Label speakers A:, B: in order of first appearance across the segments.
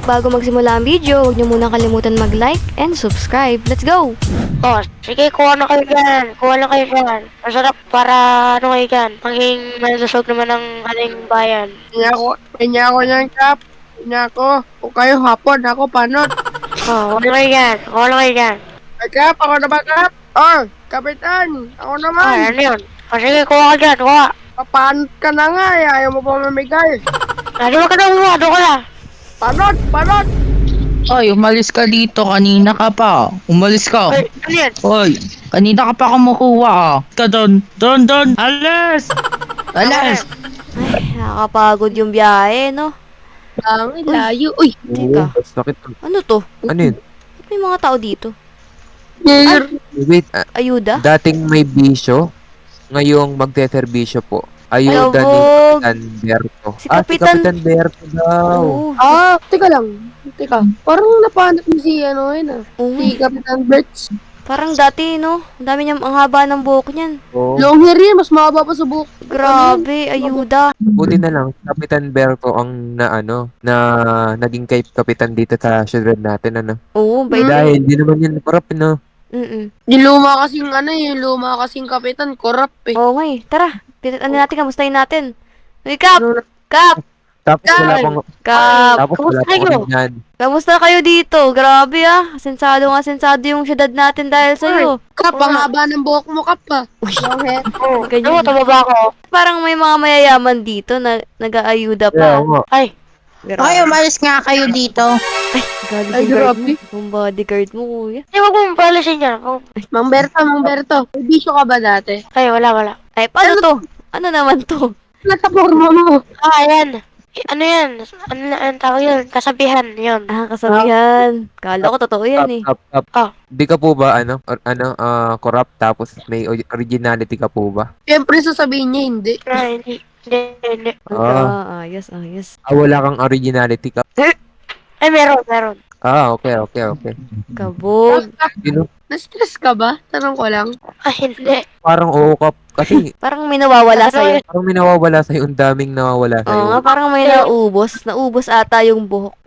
A: Bago magsimula ang video, huwag niyo muna kalimutan mag-like and subscribe. Let's go!
B: Oh, sige, kuha na kayo dyan. Kuha na kayo dyan. Masarap para, kayo dyan, maging malusog naman ang ating bayan.
C: Pinya ako niyan, Kap. Pinya ako. Kung kayo hapon, ako panot.
B: Oh, kuha na kayo dyan. Kuha na kayo dyan.
C: Ay, Kap, ako na ba, Kap? Oh, Kapitan, ako
B: Ay,
C: naman.
B: ano yun? Oh, sige, kuha ka dyan. Kuha.
C: Papanot ka na nga, eh. Ayaw mo pa mamigay.
B: Doon ka na, kuha. Doon ka na.
C: Panot, panot.
D: Oy, umalis ka dito. Kanina ka pa. Umalis ka.
B: Ay, ano yan?
D: Oy, kanina ka pa kumukuha ah. Ka doon. Doon. Alas! Alas!
A: Ay, nakakapagod yung biyahe, no?
C: Ang layo. Uy,
A: Teka,
E: Sakit to.
A: ano to?
E: Ano yun?
A: Ba't may mga tao dito?
C: Mayor.
E: Wait,
A: Ayuda?
E: dating may bisyo, ngayong magte-serbisyo po. Ayuda ni
A: Ayabog.
E: Kapitan Berto.
A: Si
E: Si
A: Kapitan-
E: Kapitan Berto daw.
A: Oo.
C: Teka lang. Teka, parang napanap mo si ano yun ah.
A: Oo.
C: Si Kapitan Berts.
A: Parang dati, no? Ang dami niyang, ang haba ng buhok niyan.
E: Oh,
C: Long hair yan, mas mahaba pa sa buhok.
A: Grabe, ayuda.
E: buti na lang, si Kapitan Berto ang na naging kay Kapitan dito sa syudad natin, ano?
A: Oo, bait.
E: Dahil hindi naman yun corrupt, no?
C: Yung luma kasing kapitan, korap eh.
A: Oo nga eh. Tara, ano natin, kamustahin natin. Uy, Kap! Kap!
E: Tapos wala pang,
A: Kap!
E: tapos wala
B: kamusta
E: pang
B: kayo?
E: yan.
A: Kamusta kayo dito? Grabe ah. Asensado yung syudad natin dahil sa'yo.
C: Kap, ang haba ng buhok mo, Kap pa. Long hair.
B: Oh,
A: Ganyan.
B: ano, tumaba ako.
A: Parang may mga mayayaman dito na nag-aayuda pa.
E: Kaya nga.
B: Ay,
D: Oy, umalis nga kayo dito.
C: Ay, grabe.
A: Yung bodyguard mo, kuya.
B: di wag mong palisin yan. Oh,
C: Mang Berto. May bisyo ka ba dati?
B: ay, wala.
A: Ay, paano to? Ano naman to?
C: Nataporma mo.
B: Ah, ayan. Ano yan? Ano tawag yun? Kasabihan, yun.
A: Ah, kasabihan. Kala ko totoo yan eh.
B: Ah.
E: Di ka po ba, corrupt tapos may originality ka po ba?
C: Siyempre sasabihin niya hindi.
B: Ay, hindi.
A: Ayos.
E: Wala kang originality ka?
B: Ay, meron.
E: Okay.
A: Kabog.
E: Sino?
C: Na-stress ka ba? Tanong ko lang.
B: Ay, hindi.
E: Parang oo ka. Kasi
A: Parang may nawawala sa'yo.
E: parang may nawawala sa'yo. Ang daming nawawala
A: Oo
E: sa'yo.
A: nga, parang may naubos. Naubos ata yung buhok.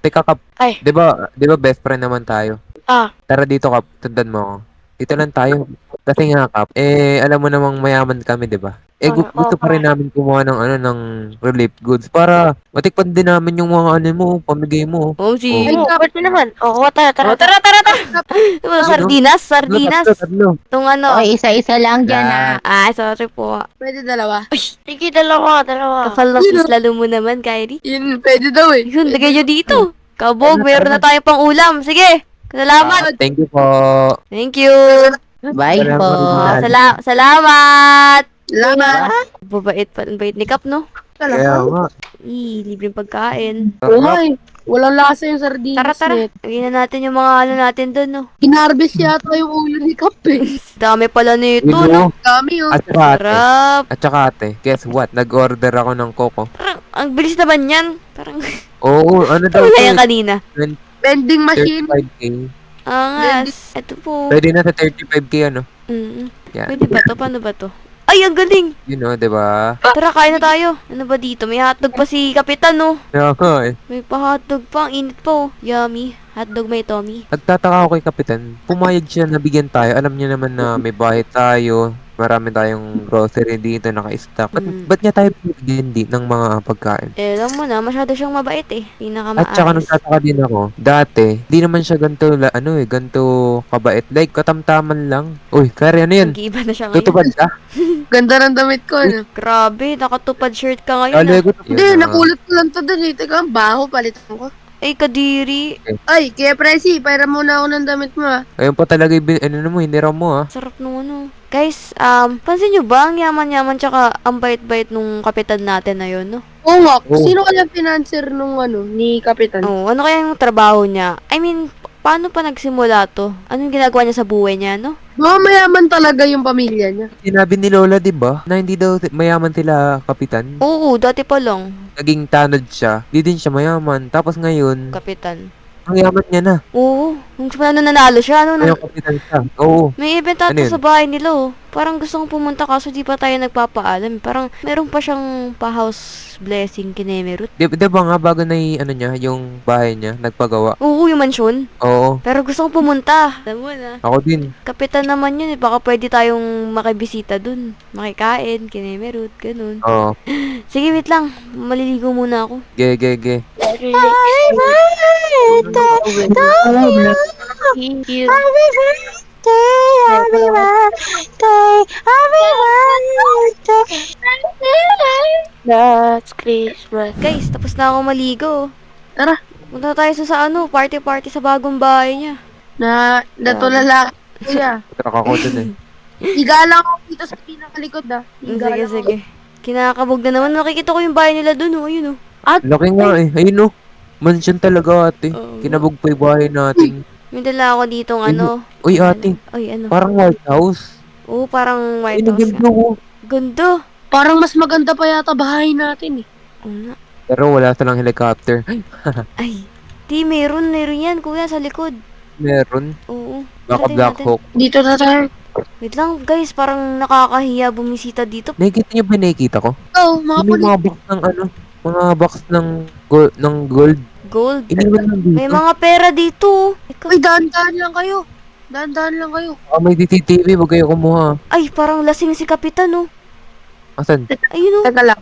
E: Teka kap.
B: Ay.
E: Di ba best friend naman tayo?
B: Ah.
E: Tara dito kap. Tundan mo ako. Dito lang tayo. Kasi nga kap. Alam mo namang mayaman kami, di ba? Gusto pa rin namin kumuha ng relief goods para matikpan din namin yung mga pamigay mo.
A: Oh, si...
B: Ay, pwede naman. Oh, tara.
A: Tara. Sardinas.
E: Tatlo.
A: Itong ano.
D: Oy, isa-isa lang dyan ah.
A: Sorry po.
C: Pwede dalawa.
B: Sige, dalawa.
A: Kapal ng islalo mo naman, Kyrie.
C: Yun, pwede daw eh.
A: Yun, lagay nyo dito. Kabog, meron na tayong pang ulam. Sige, salamat.
E: Thank you po.
A: Thank you.
D: Bye
E: Salamat
D: po.
E: rin.
A: Salamat.
C: Salamat.
A: Babait pa, ang bait ni Kap, no?
E: Kaya nga.
A: Libreng pagkain.
C: Uy, walang lasa yung sardinas.
A: Tara.
C: net.
A: Lagyan na natin yung mga ano natin doon, no?
C: Inarbis yata yung ulo ni Kap eh.
A: Dami pala nito,
E: Yun,
A: no?
E: oh.
C: Dami oh.
E: At saka ate.
A: Sarap.
E: At saka ate. Guess what? Nag-order ako ng coco.
A: Parang, ang bilis naman yan. Parang,
E: Oo, ano daw
A: wala
E: to?
A: yan kanina.
C: Vending machine.
E: 35K.
A: Angas. Ito po.
E: Pwede na sa 35K ano? Yan.
A: Pwede ba to? Paano ba to? Ay, ang galing!
E: Yun o, diba?
A: Tara, kain na tayo. Ano ba dito? May hotdog pa si Kapitan, no?
E: Kaya nga eh.
A: May pa-hotdog pa. Ang init pa, oh. Yummy. Hotdog may Tommy.
E: Nagtataka ako kay Kapitan. Pumayag siya na bigyan tayo. Alam niya naman na may bahay tayo. Marami tayong grocery dito naka-stock. Ba't niya tayo bigyan ng mga pagkain?
A: Eh, alam mo na, masyado siyang mabait, eh.
E: At saka
A: Pinakamaayos.
E: nagtataka din ako. Dati, di naman siya ganito kabait. Like, katamtaman lang. Uy, kaya ano yan?
A: Nag-iiba na siya ngayon.
E: Tutupad ka?
C: Ganda ng damit ko. Ano?
A: Grabe, nakatupad shirt ka ngayon,
E: Lalo
A: ah.
E: ko.
C: Hindi, napulot ko lang to dun eh. Teka, ang baho, palitan ko.
A: Ay, kadiri.
C: Ay, kaya Presi, pairam muna ako ng damit mo ah.
E: Ayun pa talaga yung hiniram mo ah.
A: Sarap nung ano. Guys, pansin nyo ba ang yaman-yaman tsaka ang bait-bait nung kapitan natin na yun, no?
C: Oo nga,
E: Oo.
C: sino kaya financer nung ni Kapitan?
A: Oh, ano kaya yung trabaho niya? I mean, paano pa nagsimula to? Anong ginagawa niya sa buhay niya, no?
C: Mga mayaman talaga yung pamilya niya.
E: Sinabi ni Lola, di ba? Na hindi daw mayaman sila, Kapitan.
A: Oo, dati pa lang,
E: Naging tanod siya. Di din siya mayaman. Tapos ngayon,
A: kapitan.
E: ang yaman niya na.
A: Oo, nung simula na nanalo siya, ano,
E: Ngayon, Kapitan siya. Oo.
A: may event ata
E: Ano yun?
A: sa bahay nila, oh. Parang gusto kong pumunta kaso di pa tayo nagpapaalam. Parang meron pa siyang pa-house blessing kay Nemerut.
E: Di ba nga bago na ano niya, yung bahay niya, nagpagawa?
A: Oo, yung mansyon.
E: Oo,
A: Pero gusto kong pumunta. Alam mo na.
E: ako din.
A: Kapitan naman yun eh. Baka pwede tayong makibisita dun. Makikain, kay Nemerut, ganun.
E: Oo,
A: Sige, wait lang. Maliligo muna ako.
E: ge.
B: Last Christmas.
A: Guys, tapos na ako maligo.
C: Tara.
A: Punta tayo sa ano, party-party sa bagong bahay niya.
C: Natulala. Kuya.
E: Truck ako dun eh.
C: Higa lang ako dito sa pinakalikod Higa
A: Sige,
C: lang ako.
A: sige. Kinakabog na naman. Nakikita ko yung bahay nila dun, oh. Ayun, oh.
E: Laki nga eh. Ayun oh. Mansion talaga ate.
A: Oo.
E: Kinabog pa yung bahay natin.
A: May dala ako ditong ano.
E: Uy ate,
A: Ay, ano.
E: parang White House.
A: Oo, parang
E: Ay,
A: White House
E: naganda
A: nga.
E: ko.
A: Ganda.
C: Parang mas maganda pa yata bahay natin eh.
A: Oo nga.
E: Pero wala silang helicopter.
A: Ay. Di, meron yan, kuya, sa likod.
E: Meron.
A: Oo.
E: Baka
A: Natin,
E: Black
A: natin.
E: Hawk.
C: Dito na tayo.
A: Wait lang, guys. Parang nakakahiya bumisita dito.
E: Nakikita niyo ba nakikita ko?
C: Oh, mga
E: Yung
C: pulis.
E: mga box ng ano? Mga box ng gold.
A: Gold.
E: Iniwan lang dito.
A: May mga pera dito. Ikaw.
C: Uy, dahan-dahan lang kayo. Dahan-dahan lang kayo.
E: May CCTV, wag kayo kumuha.
A: Ay, parang lasing si Kapitan, oh.
E: Asan?
A: Ayun, oh.
C: Teka lang.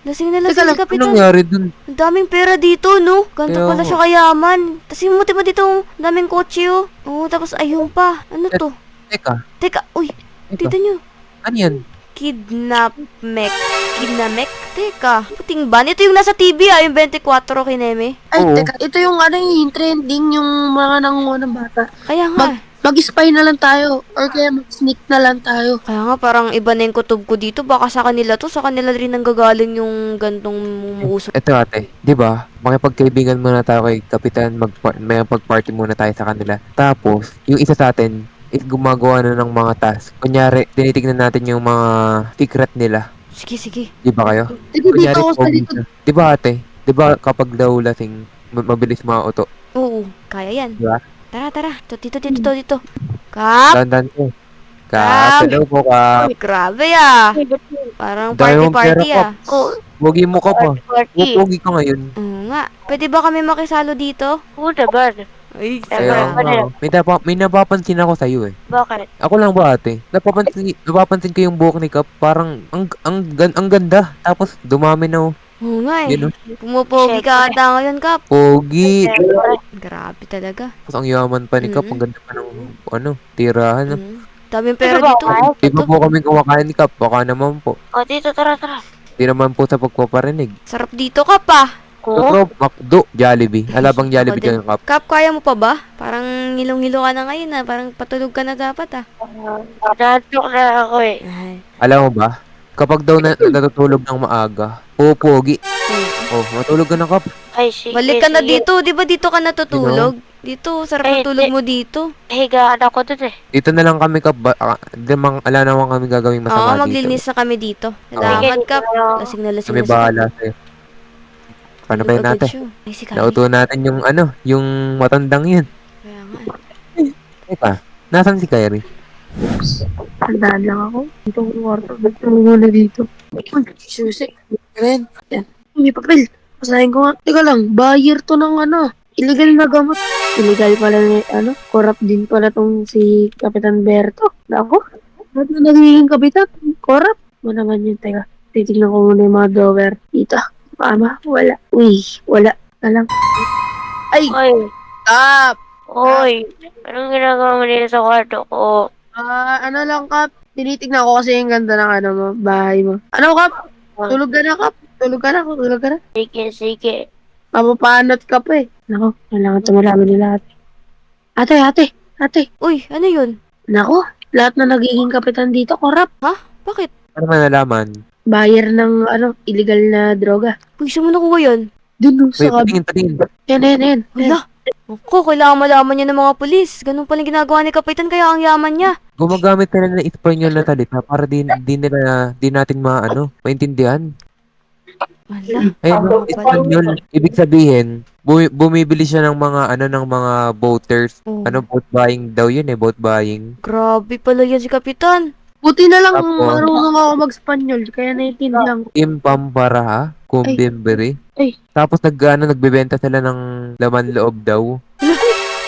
A: Lasing na
C: Teka
A: lasing
C: lang,
A: si Kapitan.
E: Anong nangyari dun?
A: Ang daming pera dito, no? Ganto
E: Kaya
A: pala
E: nga.
A: siya kayaman. Tapos yung motiba dito, ang daming kotse, oh. Oo, tapos ayun pa. Ano to?
E: Teka,
A: Teka, uy,
E: teka.
A: tita nyo.
E: Ano yan?
A: Kidnamek. Kidnamek? Teka, puting ban. Ito yung nasa TV, yung 24 kineme.
C: Ay,
E: Oo.
C: teka. Ito yung ano yung trending, yung mga nangungunang bata.
A: Kaya nga.
C: Mag-spy na lang tayo. Or kaya mag-sneak na lang tayo.
A: Kaya nga, parang iba na yung kutob ko dito. Baka sa kanila to. Sa kanila rin nanggagaling yung gantong umuusok.
E: Ito ate, di ba? Makipagkaibigan muna tayo kay Kapitan, may pag-party muna tayo sa kanila. Tapos, yung isa sa atin, is gumagawa na ng mga task. Kunyari, tinitignan natin yung mga secret nila.
A: Sige, sige.
E: Di ba kayo?
C: Sige, dito
E: Kunyari,
C: ako sa
E: pogi
C: likod.
E: siya. Di ba ate? Di ba kapag daw lasing, mabilis mauto?
A: Oo, kaya yan.
E: Diba?
A: Tara, tara. Dito. Kap!
E: Dandan ko.
A: Kap!
E: Hello po, Kap.
A: Uy, grabe ah. Parang
E: Dahil mong
A: party-party
E: pera,
A: ah.
B: Ko,
E: Pogi mo ka pa.
B: party.
E: Pogi ka ngayon.
A: Oo nga. Pwede ba kami makisalo dito?
B: Oo naman.
A: Ay,
E: Kaya
B: Ano yan?
E: may napapansin ako sa'yo eh.
B: Bakit?
E: Ako lang ba ate? Napapansin ko yung buhok ni Kap, parang ang ganda. Tapos dumami na oh.
A: Oo nga eh.
E: Yun oh.
A: Pumupogi ka
B: Siyempre.
A: ata ngayon, Kap.
E: Pogi.
B: Siyempre.
A: Grabe talaga.
E: Tapos ang yaman pa ni Kap, ang ganda pa ng tirahan.
A: Daming pera
B: Ano ba,
A: dito.
B: Kap?
E: Di ba po kami kumakain ni Kap? Baka naman po.
B: O, dito, tara.
E: Di naman po sa pagpaparinig.
A: Sarap dito, Kap ah.
B: Oo.
E: Totoo, McDo, Jollibee. Alabang Jollibee
A: Ako din.
E: kayo, Kap.
A: Kap, kaya mo pa ba? Parang ngilong-ngilo ka na ngayon ah. Parang patulog ka na dapat ah.
B: Nantok na ako eh.
A: Ay.
E: Alam mo ba? Kapag daw natutulog ng maaga, pogi. Oh, matulog ka na, Kap.
B: Ay, sige.
A: Balik ka na
B: sige.
A: dito. Di ba dito ka natutulog? Dito, sarap
B: Ay,
A: na tulog
B: di-
A: mo dito.
B: Higaan ako dun eh.
E: Dito na lang kami, Kap. Ala naman kami gagawing
A: Oo,
E: masama dito.
A: maglilinis na kami dito.
B: Sige,
A: Salamat, Kap.
B: dito.
A: Lasing na lasing
E: Kami
A: na si
E: bahala sa'yo. Paano ba yun
A: Tulog agad
E: natin?
A: siya. Ay, si Kali.
E: Nauto natin yung yung matandang yun.
A: Kaya nga.
E: Teka, nasan si Kyrie?
C: Tandaan lang ako. Dito ako kwarto. Dito ako muna dito. Uy, susi. Ren. Yan. May papel. Pasahin ko nga. Teka lang, buyer to ng illegal na gamot. Illegal pala corrupt din pala tong si Kapitan Berto. Nako, ba't na nagiging kapitan? Corrupt? Ano naman yun, teka. Titignan ko muna yung mga drawer. Dito. Mama, wala. Uy, wala. Alam. Ay,
B: Oy,
C: Kap!
B: oy. Anong ginagawa mo dito sa kwarto ko?
C: Ano lang, Kap? Tinitignan ko kasi yung ganda ng mo, bahay mo. Ano, Kap? Tulog ka na, Kap. Tulog ka na.
B: Sige.
C: Mapapanot ka pa eh. Nako, kailangan tumalaman nila ate. Ate.
A: Uy, ano yun?
C: Nako, lahat na nagiging kapitan dito, korap.
A: Bakit?
E: Ano man nalaman?
C: Buyer ng illegal na droga.
A: Uy, saan mo nakuha yun?
C: Dun
E: Uy,
C: sa
E: patingin.
C: Yan.
A: Wala. Ako, kailangan malaman niya ng mga pulis. Ganun palang ginagawa ni Kapitan, kaya ang yaman niya.
E: Gumagamit na ng Espanyol na salita para di natin maintindihan.
A: Wala.
E: Ayun,
A: Oo,
E: Espanyol. Ibig sabihin, bumibili siya ng mga voters.
A: Oo.
E: Vote buying daw yun vote buying.
A: Grabe pala yan si Kapitan.
C: Buti na lang
E: Tapos?
C: marunong ako mag-Spanyol, kaya naiintindihan ko.
E: Imbambara, Kumbembere.
C: Ay.
E: Tapos nagbebenta sila ng laman loob daw.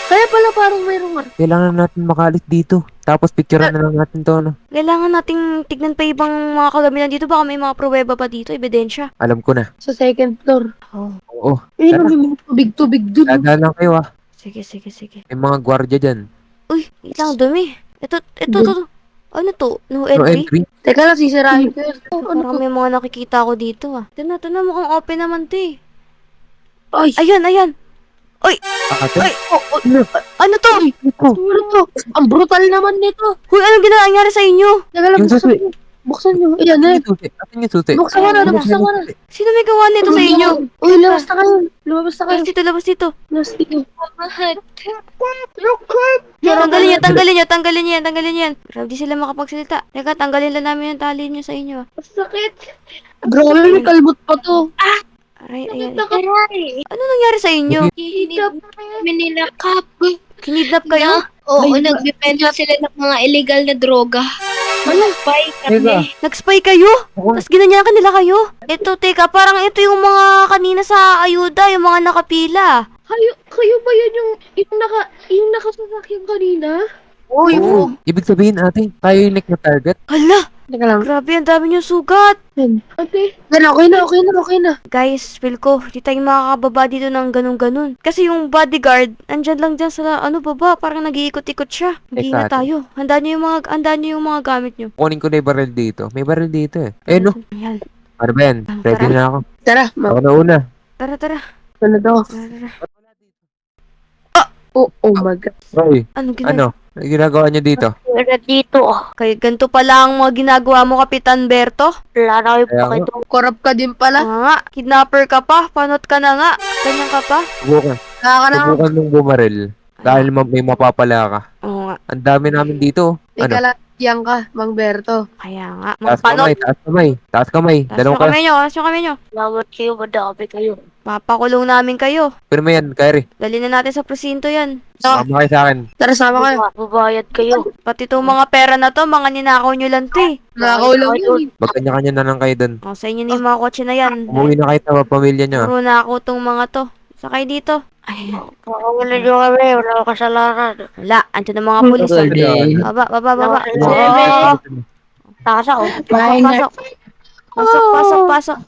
C: Kaya pala parang mayroong
E: Kailangan natin makalis dito. Tapos picturean na lang natin to, no?
A: Kailangan nating tignan pa ibang mga kalaminan dito. Baka may mga pruweba pa dito, ebidensya.
E: Alam ko na.
C: sa second floor.
E: Oo.
C: Eh,
E: Tara.
C: may mga tubig-tubig dun.
E: Dadaan lang kayo, ah.
A: Sige, sige, sige.
E: May mga gwardiya dyan.
A: Uy, ilang dumi. Ito. Ano to? No
E: No
A: entry?
E: entry.
C: Teka lang, sisirahin ko yun. Ano
A: Parang
C: to?
A: may mga nakikita ko dito ah. Ito na, mukhang open naman to eh.
C: Ay,
A: Ayan.
E: Ate,
A: Ay, ano to?
C: ano to? Ang brutal naman nito.
A: Huy, anong nangyari sa inyo?
C: Teka lang,
E: Yung susi.
C: buksan nyo. Ayan na.
E: Atin yung susi.
C: Buksan mo na, buksan mo na.
A: Sino may gawa nito sa inyo?
C: Uy, labas na kayo. Lumabas na kayo.
A: Labas dito.
C: Labas dito.
A: Tanggalin niyo yan. Grabe, di sila makapagsalita. Teka, tanggalin lang namin yung tali niyo sa inyo ah.
C: Grabe, may kalbot pa to.
A: Aray, ayan. Ano nangyari sa inyo?
F: Minilakap.
A: Kinidnap kayo?
F: Oo, nagbibenta sila ng mga illegal na droga. Malakpay kami.
A: Nag-spy kayo? Tapos ginanyakan nila kayo? Ito, teka, parang ito yung mga kanina sa ayuda, yung mga nakapila.
F: Kayo ba yun yung nakasasakyan kanina?
C: Uy,
E: Oo. Ibig sabihin, ate, tayo yung next na target.
A: Hala,
C: Teka lang.
A: grabe, ang dami niyong sugat.
F: Ate,
C: Okay na.
A: Guys, feel ko, di tayo makakababa dito ng ganun-ganun. Kasi yung bodyguard, andyan lang dyan sa, baba, parang nag-iikot-ikot siya. Mag-iingat
E: Ate.
A: tayo. Handa niyo yung mga gamit niyo.
E: Kunin ko na yung baril dito. May baril dito eh. Eh no,
A: Ayan.
E: ano ba yan? Ready na ako.
C: Tara,
E: Ako na una.
A: Tara.
C: ano daw? Oh my God.
E: Roy,
A: Ano
E: ano? Ano ginagawa niyo dito?
B: Wala dito.
A: Kaya ganito pala ang mga ginagawa mo, Kapitan Berto?
B: Wala na kayo
E: Kaya nga.
B: pakito.
C: Corrupt ka din pala.
A: Nga, kidnapper ka pa, panot ka na nga. Ganyan ka pa.
E: Subukan mong bumaril. Dahil may mapapala ka.
A: Oo nga,
E: Ang dami namin dito. Ano?
C: Teka lang, yan ka, Mang Berto.
A: kaya nga.
E: Taas
A: Mga panot.
E: kamay. Taas kamay.
A: Taas
E: Dalawang
A: yung kamay nyo.
B: Salamat kayo, madami kayo.
A: Papakulong namin kayo.
E: Pero mo yan, Kyrie.
A: Dali na natin sa presinto yan.
E: Sumama kayo sa akin.
C: Tara, sama kayo.
B: Babayad kayo.
A: Pati itong mga pera na to, mga ninakaw nyo lang to eh.
C: Nakakaw lang yun.
E: Magkanya-kanya na lang kayo dun.
A: O, sa inyo na yung mga kotse na yan.
E: Umuwi na kayo sa pamilya nyo.
A: Puro na ako tong mga to. Sakay dito. Ay,
B: Pakawala nyo kami, wala akong kasalanan.
A: wala. Anto na mga pulis.
E: Good.
A: Baba.
B: Takas ako.
A: Pasok. Pasok.